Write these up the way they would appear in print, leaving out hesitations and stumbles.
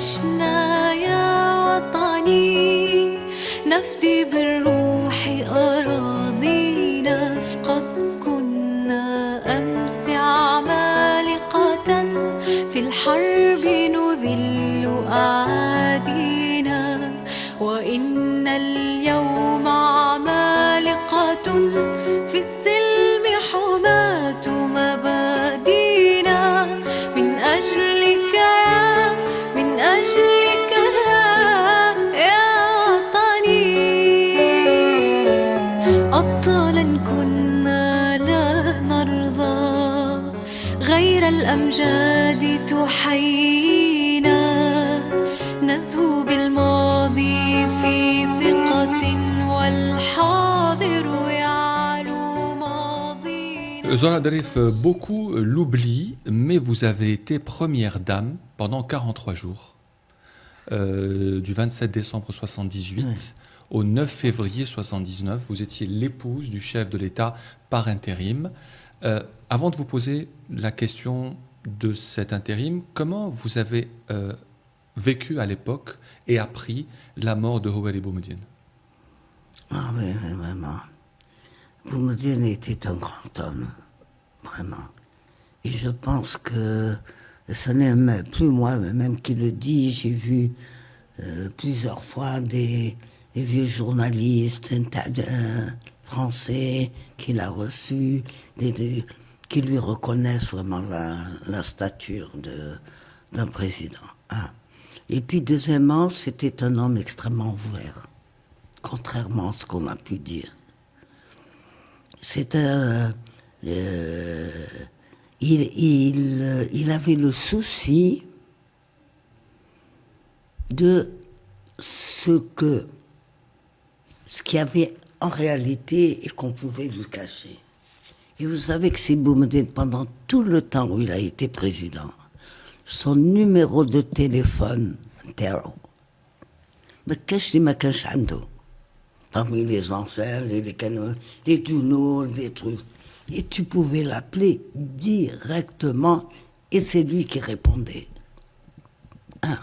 عشنا يا وطني نفدي بالروح أراضينا قد كنا أمس عمالقة في الحرب نذل أعادينا وإن اليوم عمالقة في السلم حماة مبادينا من أجلك من أجلك يا وطني أبطالا كنا لا نرضى غير الأمجاد تحيينا نزهو بالماضي في ثقة والحاضر يعلو ماضينا. Zola Darif, beaucoup l'oublient, mais vous avez été première dame pendant 43 jours, du 27 décembre 78 au 9 février 79. Vous étiez l'épouse du chef de l'État par intérim. Avant de vous poser la question de cet intérim, comment vous avez vécu à l'époque et appris la mort de Houari Boumediene? Ah oui, vraiment. Boumediene était un grand homme, vraiment. Et je pense que ce n'est même plus moi-même qui le dis. J'ai vu plusieurs fois des vieux journalistes français qui l'a reçu, qui lui reconnaissent vraiment la stature d'un président. Hein. Et puis deuxièmement, c'était un homme extrêmement ouvert, contrairement à ce qu'on a pu dire. Il avait le souci de ce qu'il y avait en réalité et qu'on pouvait lui cacher. Et vous savez que c'est Boumediene, pendant tout le temps où il a été président, son numéro de téléphone, parmi les anciens, les journaux, des trucs. Et tu pouvais l'appeler directement et c'est lui qui répondait. Hein.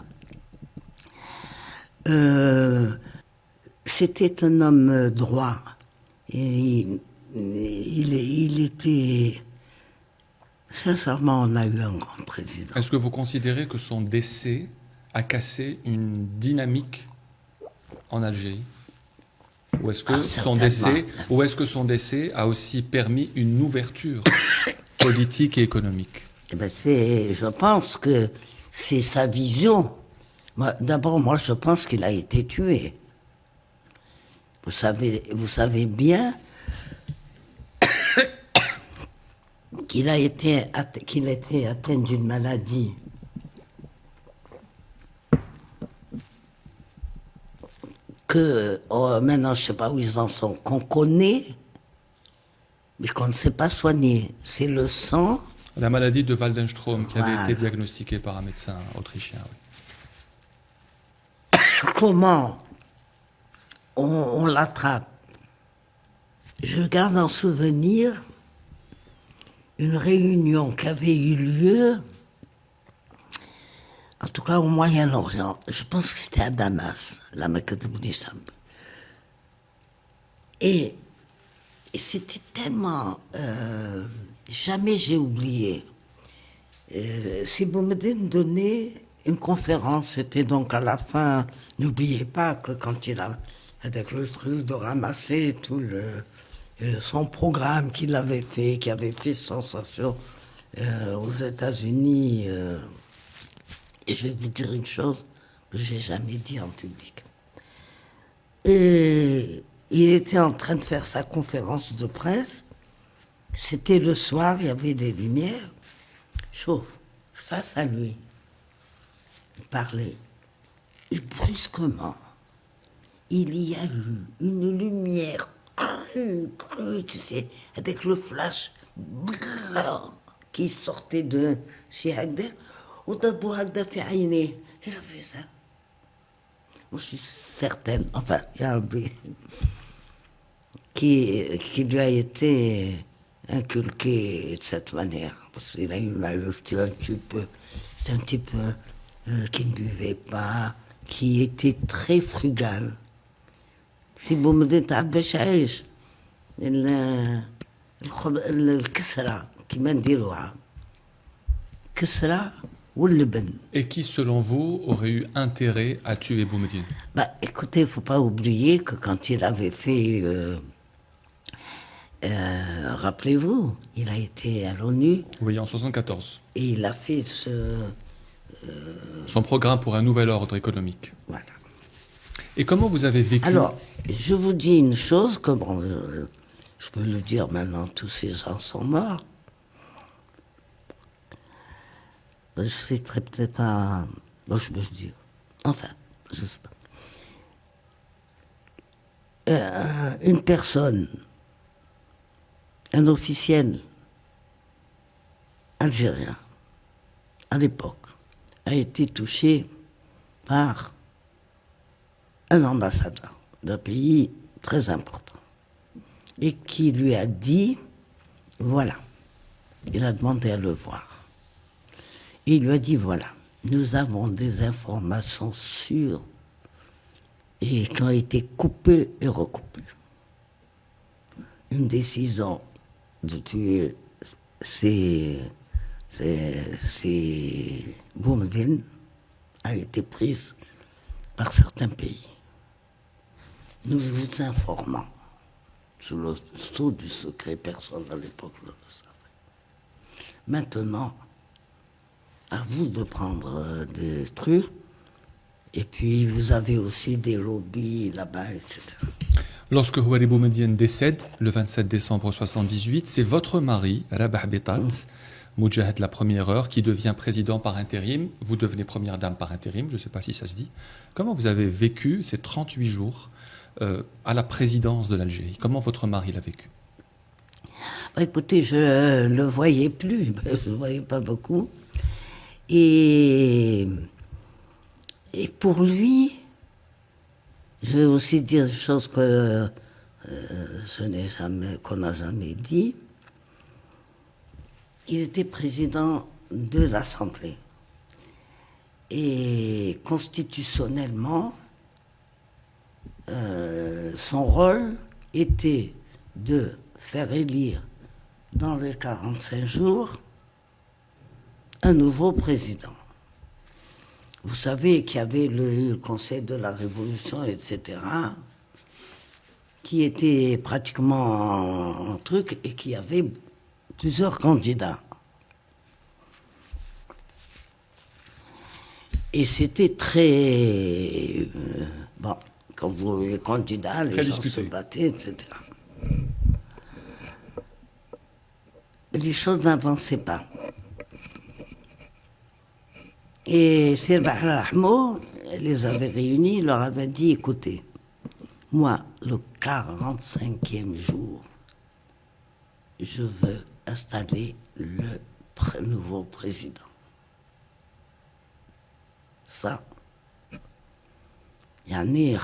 C'était un homme droit. Et il était... Sincèrement, on a eu un grand président. Est-ce que vous considérez que son décès a cassé une dynamique en Algérie? Ou est-ce que son décès a aussi permis une ouverture politique et économique? Je pense que c'est sa vision. D'abord, je pense qu'il a été tué. Vous savez bien qu'il a été atteint d'une maladie que maintenant je ne sais pas où ils en sont, qu'on connaît, mais qu'on ne sait pas soigner. C'est le sang. La maladie de Waldenstrom qui avait été diagnostiquée par un médecin autrichien. Oui. Comment on l'attrape? Je garde en souvenir une réunion qui avait eu lieu, en tout cas au Moyen-Orient. Je pense que c'était à Damas, la Mecque de Boudissam. Et c'était tellement... jamais j'ai oublié. Si Boumediene donnait une conférence, c'était donc à la fin, n'oubliez pas que quand il a, avec le truc de ramasser tout son programme qu'il avait fait, qui avait fait sensation aux États-Unis, et je vais vous dire une chose que je n'ai jamais dit en public. Et il était en train de faire sa conférence de presse. C'était le soir, il y avait des lumières. Chauffe, face à lui, il parlait. Et brusquement, il y a eu une lumière crue, tu sais, avec le flash blanc qui sortait de chez Hagda. Il a fait ça. Moi, je suis certaine, enfin, il y a un qui lui a été inculqué de cette manière. Parce qu'il a eu c'est un type qui ne buvait pas, qui était très frugal. Si Boumedine تعب باش يعيش الكسرة كيما نديروها كسرة واللبن. Et qui, selon vous, aurait eu intérêt à tuer Boumediene? Bah, écoutez, il ne faut pas oublier que quand il avait fait, rappelez-vous, il a été à l'ONU Oui, en 74. et il a fait Son programme pour un nouvel ordre économique. voilà. Et comment vous avez vécu? Alors, je vous dis une chose, que bon, je peux le dire maintenant, tous ces gens sont morts. Je ne citerai peut-être pas. Bon, je peux le dire. Enfin, je ne sais pas. Une personne, un officiel algérien, à l'époque, a été touché par un ambassadeur d'un pays très important et qui lui a dit, voilà, il a demandé à le voir. Et il lui a dit, voilà, nous avons des informations sûres et qui ont été coupées et recoupées. Une décision de tuer ces Boumediene a été prise par certains pays. Nous vous informons, sous le sceau du secret, personne à l'époque ne le savait. Maintenant, à vous de prendre des trucs, et puis vous avez aussi des lobbies là-bas, etc. Lorsque Houari Boumediene décède, le 27 décembre 1978, c'est votre mari, Rabah Bitat, Moudjahed la première heure, qui devient président par intérim. Vous devenez première dame par intérim, je ne sais pas si ça se dit. Comment vous avez vécu ces 38 jours à la présidence de l'Algérie? Comment votre mari l'a vécu? Écoutez, je ne le voyais plus, je ne le voyais pas beaucoup. Et pour lui, je vais aussi dire des choses que qu'on n'a jamais dit. Il était président de l'Assemblée. Et constitutionnellement, son rôle était de faire élire dans les 45 jours un nouveau président. Vous savez qu'il y avait le Conseil de la Révolution, etc., qui était pratiquement un truc et qui avait plusieurs candidats. Et c'était très... bon, quand vous les candidats, les gens se battaient, etc. Les choses n'avançaient pas. Et Sir Bahra Ahmo les avait réunis, il leur avait dit, écoutez, moi, le 45e jour, je veux installer le nouveau président. Ça, yani,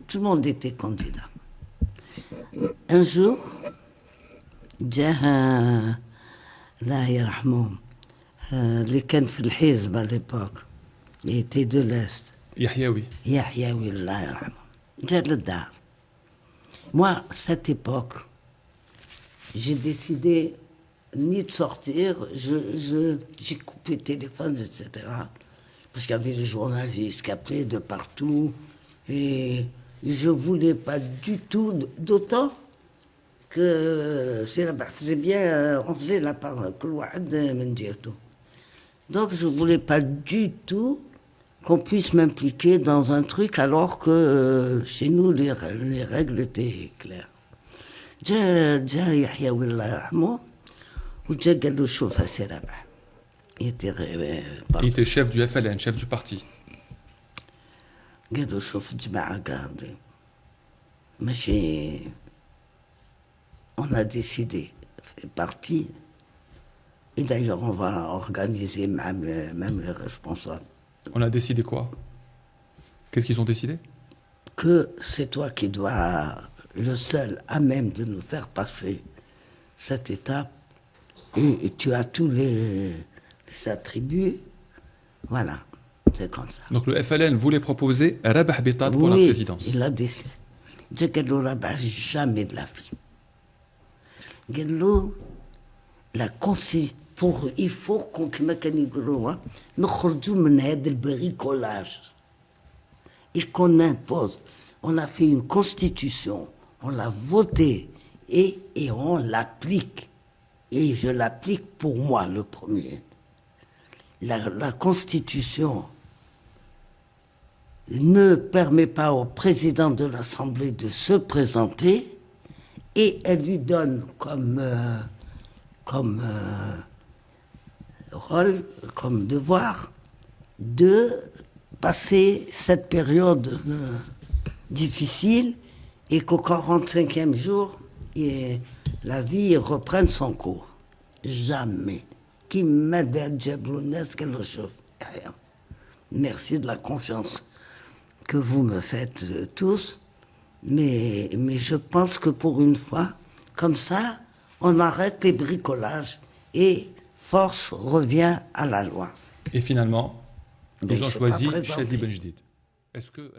tout le monde était candidat. Un jour, جاه الله يرحمه اللي كان في الحزب à l'époque, il était de l'Est. Yahyaoui. Yahyaoui, الله يرحمه. جا للدار. Moi, cette époque, j'ai décidé ni de sortir, j'ai coupé le téléphone, etc. Parce qu'il y avait des journalistes qui appelaient de partout. Et je ne voulais pas du tout, d'autant que c'est bien, on faisait la part, donc je ne voulais pas du tout qu'on puisse m'impliquer dans un truc alors que chez nous les règles étaient claires. جا يحيى الله يرحمه وجا قال له شوف هسي رابح. Il était chef du FLN, chef du parti. قال له شوف جماعة قاعدين ماشي. On a décidé, fait partie, et d'ailleurs on va organiser même les responsables. On a décidé quoi? Qu'est-ce qu'ils ont décidé? Que c'est toi qui dois, le seul à même de nous faire passer cette étape, et tu as tous les attributs Voilà, c'est comme ça. Donc le FLN voulait proposer Rabah Bitat pour la présidence. Il a décidé. Je dis jamais de la vie. Gallo, la pour il faut qu'on nous de bricolage et qu'on impose. On a fait une constitution, on l'a votée et on l'applique. Et je l'applique pour moi le premier. La constitution ne permet pas au président de l'Assemblée de se présenter et elle lui donne comme rôle, comme devoir, de passer cette période difficile et qu'au 45e jour, la vie reprenne son cours. Jamais. Qui m'aide à Djeblounes qu'elle réchauffe. Merci de la confiance que vous me faites tous, mais je pense que pour une fois, comme ça, on arrête les bricolages et force revient à la loi. Et finalement, Mais ils ont c'est choisi pas présenté. Chadli Benjdid. Est-ce que